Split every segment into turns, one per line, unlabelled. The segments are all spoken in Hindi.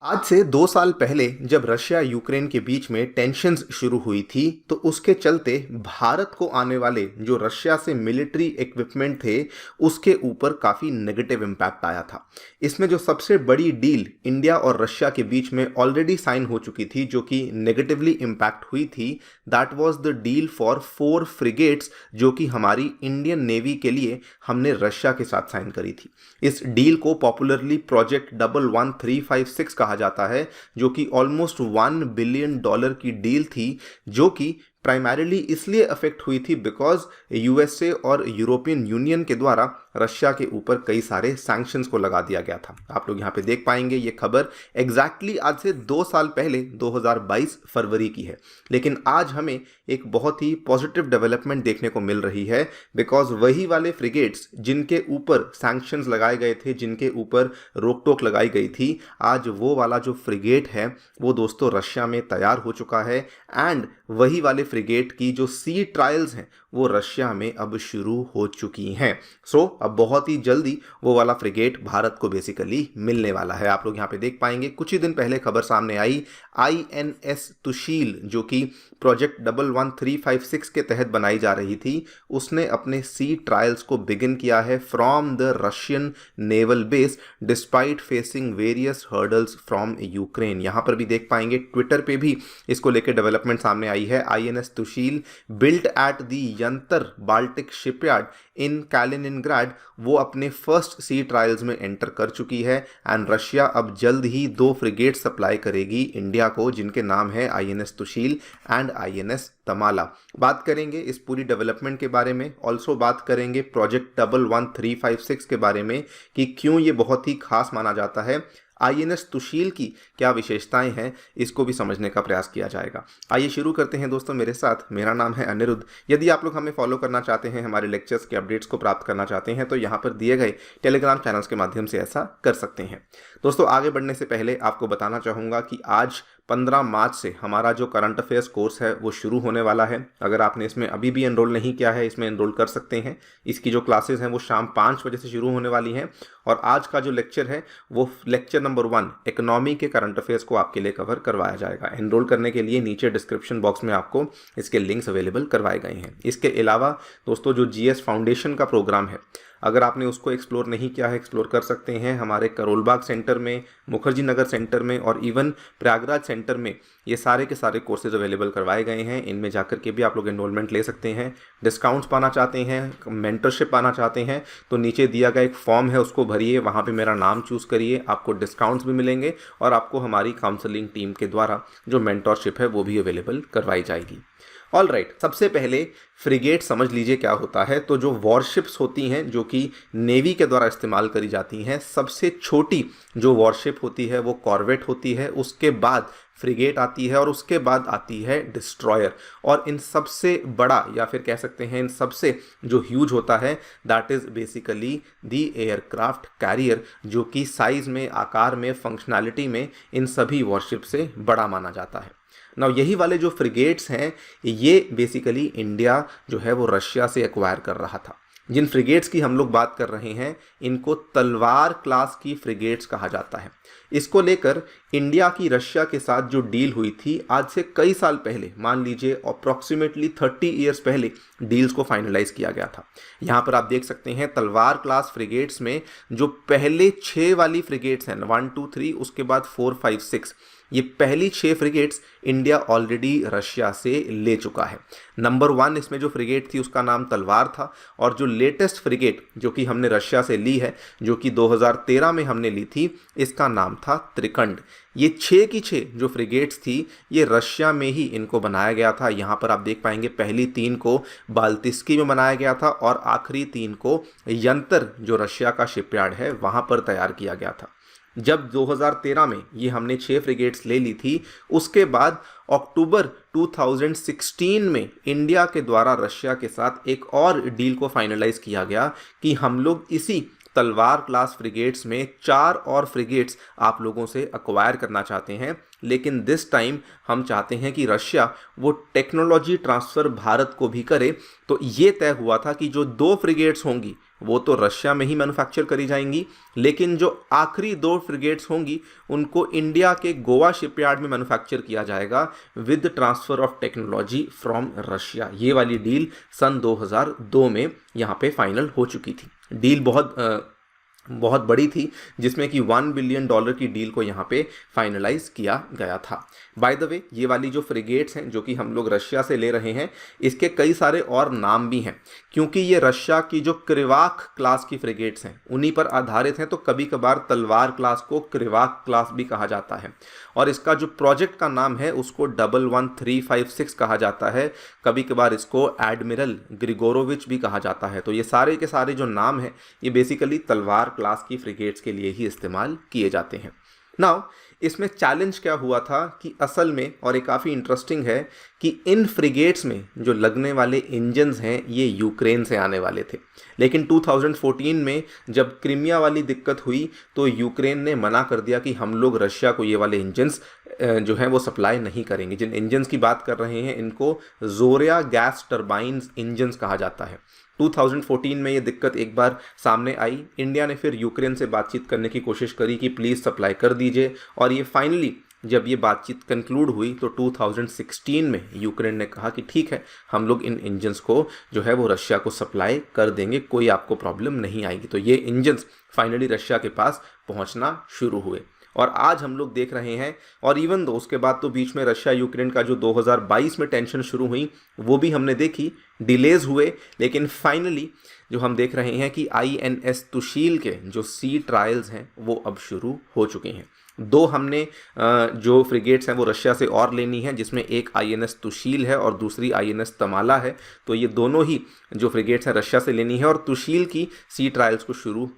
आज से 2 साल पहले जब रशिया यूक्रेन के बीच में टेंशन्स शुरू हुई थी तो उसके चलते भारत को आने वाले जो रशिया से मिलिट्री इक्विपमेंट थे उसके ऊपर काफ़ी नेगेटिव इम्पैक्ट आया था। इसमें जो सबसे बड़ी डील इंडिया और रशिया के बीच में ऑलरेडी साइन हो चुकी थी जो कि नेगेटिवली इम्पैक्ट हुई थी, that was the deal for 4 frigates जो कि हमारी इंडियन नेवी के लिए हमने रशिया के साथ साइन करी थी। इस डील को पॉपुलरली प्रोजेक्ट 11356 कहा जाता है, जो कि ऑलमोस्ट $1 बिलियन की डील थी, जो कि प्राइमरीली इसलिए अफेक्ट हुई थी बिकॉज यूएसए और यूरोपियन यूनियन के द्वारा रशिया के ऊपर कई सारे सैंक्शंस को लगा दिया गया था। आप लोग यहाँ पे देख पाएंगे ये खबर एग्जैक्टली आज से 2 साल पहले 2022 फरवरी की है, लेकिन आज हमें एक बहुत ही पॉजिटिव डेवलपमेंट देखने को मिल रही है बिकॉज वही वाले फ्रिगेट्स जिनके ऊपर सैंक्शंस लगाए गए थे, जिनके ऊपर रोक टोक लगाई गई थी, आज वो वाला जो फ्रिगेट है वो दोस्तों रशिया में तैयार हो चुका है एंड वही वाले फ्रिगेट की जो सी ट्रायल्स हैं वो रशिया में अब शुरू हो चुकी हैं। सो अब बहुत ही जल्दी वो वाला फ्रिगेट भारत को बेसिकली मिलने वाला है। आप लोग यहाँ पे देख पाएंगे कुछ ही दिन पहले खबर सामने आई, आईएनएस तुशील जो कि प्रोजेक्ट 11356 के तहत बनाई जा रही थी, उसने अपने सी ट्रायल्स को बिगिन किया है from the Russian naval base despite facing various hurdles from Ukraine. यहाँ पर भी देख पाएंगे ट्विटर पे भी इसको लेकर डेवलपमेंट सामने आई है। INS Tushil built at the Yantar Baltic shipyard in Kaliningrad वो अपने फर्स्ट सी ट्रायल्स में एंटर कर चुकी है एंड रशिया अब जल्द ही 2 फ्रिगेट सप्लाई करेगी इंडिया को, जिनके नाम है INS Tushil and INS Tamala. बात करेंगे इस पूरी डेवलपमेंट के बारे में, ऑल्सो बात करेंगे प्रोजेक्ट 11356 के बारे में कि क्यों ये बहुत ही खास माना जाता है, आईएनएस तुशील की क्या विशेषताएं हैं, इसको भी समझने का प्रयास किया जाएगा। आइए शुरू करते हैं दोस्तों मेरे साथ। मेरा नाम है अनिरुद्ध। यदि आप लोग हमें फॉलो करना चाहते हैं, हमारे लेक्चर्स के अपडेट्स को प्राप्त करना चाहते हैं तो यहाँ पर दिए गए टेलीग्राम चैनल्स के माध्यम से ऐसा कर सकते हैं। दोस्तों आगे बढ़ने से पहले आपको बताना चाहूँगा कि आज 15 मार्च से हमारा जो करंट अफेयर्स कोर्स है वो शुरू होने वाला है। अगर आपने इसमें अभी भी एनरोल नहीं किया है, इसमें एनरोल कर सकते हैं। इसकी जो क्लासेस हैं वो शाम 5 बजे से शुरू होने वाली हैं और आज का जो लेक्चर है वो लेक्चर नंबर 1 इकोनॉमी के करंट अफेयर्स को आपके लिए कवर करवाया जाएगा। एनरोल करने के लिए नीचे डिस्क्रिप्शन बॉक्स में आपको इसके लिंक्स अवेलेबल करवाए गए हैं। इसके अलावा दोस्तों जो जीएस फाउंडेशन का प्रोग्राम है, अगर आपने उसको एक्सप्लोर नहीं किया है, एक्सप्लोर कर सकते हैं। हमारे करोलबाग सेंटर में, मुखर्जी नगर सेंटर में और इवन प्रयागराज सेंटर में ये सारे के सारे कोर्सेज अवेलेबल करवाए गए हैं। इनमें जाकर के भी आप लोग एनरोलमेंट ले सकते हैं। डिस्काउंट्स पाना चाहते हैं, मेंटरशिप पाना चाहते हैं तो नीचे दिया गया एक फॉर्म है उसको भरिए, वहाँ पे मेरा नाम चूज़ करिए, आपको डिस्काउंट्स भी मिलेंगे और आपको हमारी काउंसलिंग टीम के द्वारा जो मेंटरशिप है वो भी अवेलेबल करवाई जाएगी। ऑल राइट, सबसे पहले फ्रिगेट समझ लीजिए क्या होता है। तो जो वॉरशिप्स होती हैं जो कि नेवी के द्वारा इस्तेमाल करी जाती हैं, सबसे छोटी जो वॉरशिप होती है वो कॉर्वेट होती है, उसके बाद फ्रिगेट आती है और उसके बाद आती है डिस्ट्रॉयर। और इन सबसे बड़ा या फिर कह सकते हैं इन सबसे जो ह्यूज होता है that is basically the aircraft carrier, जो कि साइज़ में, आकार में, फंक्शनैलिटी में इन सभी वॉरशिप से बड़ा माना जाता है। ना यही वाले जो फ्रिगेट्स हैं ये बेसिकली इंडिया जो है वो रशिया से एक्वायर कर रहा था। जिन फ्रिगेट्स की हम लोग बात कर रहे हैं इनको तलवार क्लास की फ्रिगेट्स कहा जाता है। इसको लेकर इंडिया की रशिया के साथ जो डील हुई थी आज से कई साल पहले, मान लीजिए अप्रॉक्सीमेटली 30 ईयर्स पहले डील्स को फाइनलाइज किया गया था। यहाँ पर आप देख सकते हैं तलवार क्लास फ्रिगेट्स में जो पहले 6 वाली फ्रिगेट्स हैं, 1 2 3 उसके बाद 4 5 6, ये पहली 6 फ्रिगेट्स इंडिया ऑलरेडी रशिया से ले चुका है। नंबर 1 इसमें जो फ्रिगेट थी उसका नाम तलवार था और जो लेटेस्ट फ्रिगेट जो कि हमने रशिया से ली है, जो कि 2013 में हमने ली थी, इसका नाम था त्रिकंड। ये 6 की 6 जो फ्रिगेट्स थी ये रशिया में ही इनको बनाया गया था। यहाँ पर आप देख पाएंगे पहली 3 को बाल्टिस्की में बनाया गया था और आखिरी 3 को यंतर जो रशिया का शिपयार्ड है वहाँ पर तैयार किया गया था। जब 2013 में ये हमने 6 फ्रिगेट्स ले ली थी, उसके बाद अक्टूबर 2016 में इंडिया के द्वारा रशिया के साथ एक और डील को फाइनलाइज किया गया कि हम लोग इसी तलवार क्लास फ्रिगेट्स में 4 और फ्रिगेट्स आप लोगों से अक्वायर करना चाहते हैं, लेकिन दिस टाइम हम चाहते हैं कि रशिया वो टेक्नोलॉजी ट्रांसफ़र भारत को भी करे। तो ये तय हुआ था कि जो 2 फ्रिगेट्स होंगी वो तो रशिया में ही मैन्युफैक्चर करी जाएंगी, लेकिन जो आखिरी 2 फ्रिगेट्स होंगी उनको इंडिया के गोवा शिपयार्ड में मैन्युफैक्चर किया जाएगा with transfer of technology from Russia. ये वाली डील सन 2002 में यहाँ पे फाइनल हो चुकी थी। डील बहुत बड़ी थी, जिसमें कि $1 बिलियन की डील को यहाँ पे फाइनलाइज किया गया था। बाय द वे, ये वाली जो फ्रिगेट्स हैं जो कि हम लोग रशिया से ले रहे हैं, इसके कई सारे और नाम भी हैं, क्योंकि ये रशिया की जो क्रिवाक क्लास की फ्रिगेट्स हैं उन्हीं पर आधारित हैं। तो कभी कभार तलवार क्लास को क्रिवाक क्लास भी कहा जाता है, और इसका जो प्रोजेक्ट का नाम है उसको 11356 कहा जाता है। कभी कभार इसको एडमिरल ग्रिगोरोविच भी कहा जाता है। तो ये सारे के सारे जो नाम हैं ये बेसिकली तलवार क्लास की फ्रिगेट्स के लिए ही इस्तेमाल किए जाते हैं। नाउ इसमें चैलेंज क्या हुआ था कि असल में, और ये काफ़ी इंटरेस्टिंग है, कि इन फ्रिगेट्स में जो लगने वाले इंजन्स हैं ये यूक्रेन से आने वाले थे। लेकिन 2014 में जब क्रीमिया वाली दिक्कत हुई तो यूक्रेन ने मना कर दिया कि हम लोग रशिया को ये वाले इंजन्स जो हैं वो सप्लाई नहीं करेंगे। जिन इंजन्स की बात कर रहे हैं इनको जोरिया गैस टर्बाइन्स इंजन्स कहा जाता है। 2014 में ये दिक्कत एक बार सामने आई। इंडिया ने फिर यूक्रेन से बातचीत करने की कोशिश करी कि प्लीज़ सप्लाई कर दीजिए, और ये फाइनली जब ये बातचीत कंक्लूड हुई तो 2016 में यूक्रेन ने कहा कि ठीक है, हम लोग इन इंजन्स को जो है वो रशिया को सप्लाई कर देंगे, कोई आपको प्रॉब्लम नहीं आएगी। तो ये इंजन्स फाइनली रशिया के पास पहुंचना शुरू हुए, और आज हम लोग देख रहे हैं। और इवन दो उसके बाद तो बीच में रशिया यूक्रेन का जो 2022 में टेंशन शुरू हुई वो भी हमने देखी, डिलेज हुए, लेकिन फाइनली जो हम देख रहे हैं कि INS तुशील के जो सी ट्रायल्स हैं वो अब शुरू हो चुके हैं। 2 हमने जो फ्रिगेट्स हैं वो रशिया से और लेनी है, जिसमें एक INS तुशील है और दूसरी INS तमाला है। तो ये दोनों ही जो फ्रिगेट्स हैं रशिया से लेनी है, और तुशील की सी ट्रायल्स को शुरू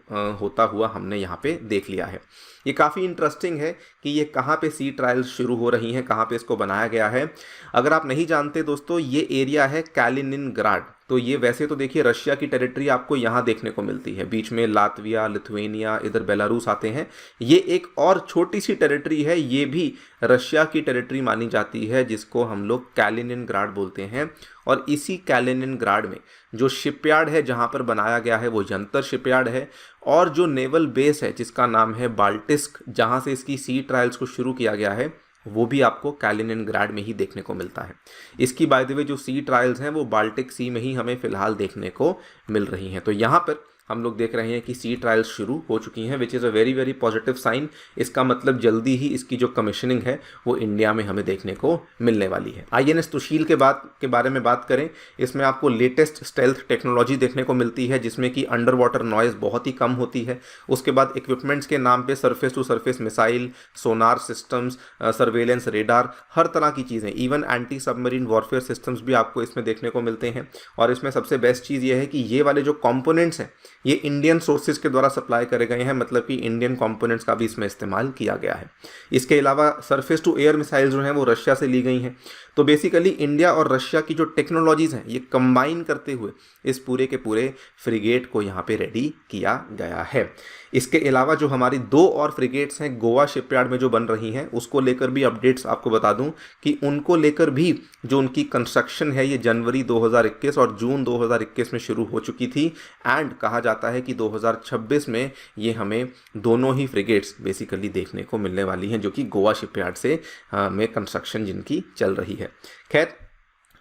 होता हुआ हमने यहाँ पे देख लिया है। ये काफ़ी इंटरेस्टिंग है कि ये कहाँ पे सी ट्रायल्स शुरू हो रही हैं, कहाँ पे इसको बनाया गया है। अगर आप नहीं जानते दोस्तों, ये एरिया है कैलिनिनग्राड। तो ये वैसे तो देखिए रशिया की टेरिटरी आपको यहाँ देखने को मिलती है, बीच में लातविया, लिथुएनिया, इधर बेलारूस आते हैं। ये एक और छोटी सी टेरिटरी है, ये भी रशिया की टेरिटरी मानी जाती है, जिसको हम लोग कैलिनिनग्राड बोलते हैं। और इसी कैलिनिनग्राड में जो शिपयार्ड है जहाँ पर बनाया गया है वो यंतर शिपयार्ड है, और जो नेवल बेस है जिसका नाम है बाल्टिस्क, जहाँ से इसकी सी ट्रायल्स को शुरू किया गया है, वो भी आपको कैलिनिनग्राड में ही देखने को मिलता है। इसकी बाय द वे जो सी ट्रायल्स हैं वो बाल्टिक सी में ही हमें फिलहाल देखने को मिल रही हैं। तो यहाँ पर हम लोग देख रहे हैं कि सी ट्रायल्स शुरू हो चुकी हैं, which is a very very positive sign. इसका मतलब जल्दी ही इसकी जो कमीशनिंग है वो इंडिया में हमें देखने को मिलने वाली है। INS तुशील के बारे में बात करें, इसमें आपको लेटेस्ट स्टेल्थ टेक्नोलॉजी देखने को मिलती है, जिसमें कि अंडर वाटर नॉइज़ बहुत ही कम होती है। उसके बाद इक्विपमेंट्स के नाम पे surface to surface missile, sonar systems, surveillance radar, हर तरह की चीज़ें, even anti submarine warfare systems भी आपको इसमें देखने को मिलते हैं। और इसमें सबसे बेस्ट चीज़ ये है कि ये वाले जो कॉम्पोनेंट्स हैं ये इंडियन सोर्सेज के द्वारा सप्लाई करे गए हैं, मतलब कि इंडियन कंपोनेंट्स का भी इसमें इस्तेमाल किया गया है। इसके अलावा सरफेस टू एयर मिसाइल्स जो हैं वो रशिया से ली गई हैं। तो बेसिकली इंडिया और रशिया की जो टेक्नोलॉजीज़ हैं ये कंबाइन करते हुए इस पूरे के पूरे फ्रिगेट को यहाँ पे रेडी किया गया है। इसके अलावा जो हमारी 2 और फ्रिगेट्स हैं गोवा शिपयार्ड में जो बन रही हैं, उसको लेकर भी अपडेट्स आपको बता दूं कि उनको लेकर भी जो उनकी कंस्ट्रक्शन है ये जनवरी 2021 और जून 2021 में शुरू हो चुकी थी, एंड कहा जाता है कि 2026 में ये हमें दोनों ही फ्रिगेट्स बेसिकली देखने को मिलने वाली हैं, जो कि गोवा शिपयार्ड से में कंस्ट्रक्शन जिनकी चल रही है। खैर,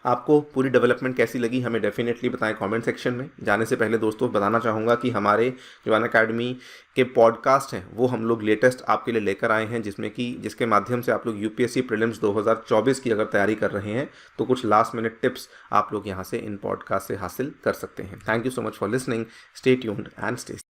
आपको पूरी डेवलपमेंट कैसी लगी हमें डेफिनेटली बताएं कमेंट सेक्शन में। जाने से पहले दोस्तों बताना चाहूँगा कि हमारे जो अनअकैडमी के पॉडकास्ट हैं वो हम लोग लेटेस्ट आपके लिए लेकर आए हैं, जिसके माध्यम से आप लोग UPSC प्रीलिम्स 2024 की अगर तैयारी कर रहे हैं तो कुछ लास्ट मिनट टिप्स आप लोग यहाँ से इन पॉडकास्ट से हासिल कर सकते हैं। Thank you so much for listening, stay tuned and stay